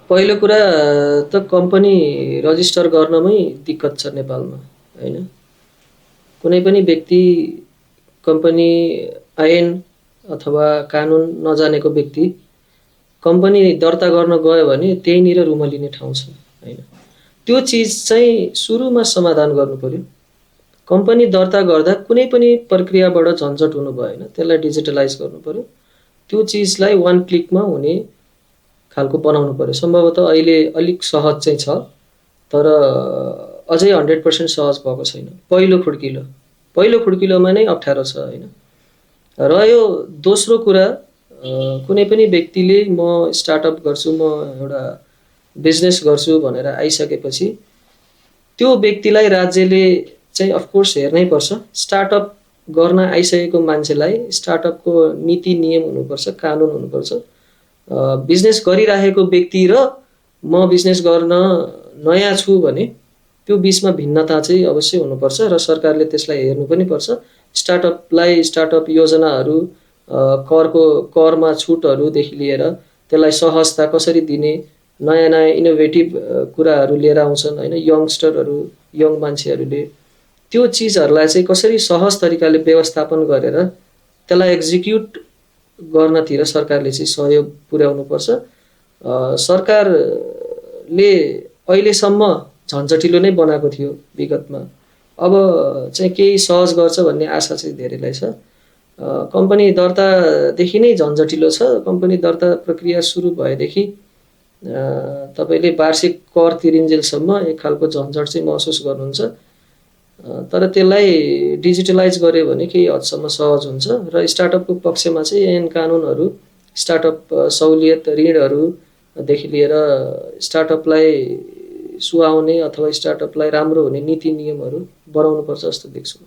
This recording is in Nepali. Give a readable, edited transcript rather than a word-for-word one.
पहिलो कुरा त कम्पनी रजिस्टर गर्नमै दिक्कत छ नेपालमा, हैन? कुनै पनि व्यक्ति कम्पनी ऐन अथवा कानुन नजानेको व्यक्ति कम्पनी दर्ता गर्न गयो भने त्यहीँनिर रुमलिने ठाउँ छ, हैन? त्यो चिज चाहिँ सुरुमा समाधान गर्नुपर्यो। कम्पनी दर्ता गर्दा कुनै पनि प्रक्रियाबाट झन्झट हुनु भएन, त्यसलाई डिजिटलाइज गर्नुपर्यो। त्यो चिजलाई वान क्लिकमा हुने खालको बनाउनु पर्यो। सम्भवतः अहिले अलिक सहज चाहिँ छ, तर अझै 100% सहज भएको छैन। पहिलो खुड्किलोमा नै अप्ठ्यारो छ, हैन? रह्यो दोस्रो कुरा, कुनै पनि व्यक्तिले म स्टार्टअप गर्छु, म एउटा बिजनेस गर्छु भनेर आइसकेपछि त्यो व्यक्तिलाई राज्यले चाहिँ अफकोर्स हेर्नै पर्छ। स्टार्टअप गर्न आइसकेको मान्छेलाई स्टार्टअपको नीति नियम हुनुपर्छ, कानुन हुनुपर्छ। बिजनेस गरिराखेको व्यक्ति र म बिजनेस गर्न नयाँ छु भने त्यो बिचमा भिन्नता चाहिँ अवश्य हुनुपर्छ र सरकारले त्यसलाई हेर्नु पनि पर्छ। स्टार्टअपलाई स्टार्टअप योजनाहरू, करमा छुटहरूदेखि लिएर त्यसलाई सहजता कसरी दिने, नयाँ इनोभेटिभ कुराहरू लिएर आउँछन्, हैन? यङस्टरहरू, यङ मान्छेहरूले त्यो चिजहरूलाई चाहिँ कसरी सहज तरिकाले व्यवस्थापन गरेर त्यसलाई एक्जिक्युट गर्नतिर सरकारले चाहिँ सहयोग पुर्याउनुपर्छ। सरकारले अहिलेसम्म झन्झटिलो नै बनाएको थियो विगतमा। अब चाहिँ केही सहज गर्छ भन्ने आशा चाहिँ धेरैलाई छ। कम्पनी दर्तादेखि नै झन्झटिलो छ। कम्पनी दर्ता प्रक्रिया सुरु भएदेखि तपाईँले वार्षिक कर तिरिन्जेलसम्म एक खालको झन्झट चाहिँ महसुस गर्नुहुन्छ। तर त्यसलाई डिजिटलाइज गर्यो भने केही हदसम्म सहज हुन्छ र स्टार्टअपको पक्षमा चाहिँ ऐन कानुनहरू, स्टार्टअप सहुलियत, ऋणहरूदेखि लिएर स्टार्टअपलाई सुहाउने अथवा स्टार्टअपलाई राम्रो हुने नीति नियमहरू बनाउनुपर्छ जस्तो देख्छु।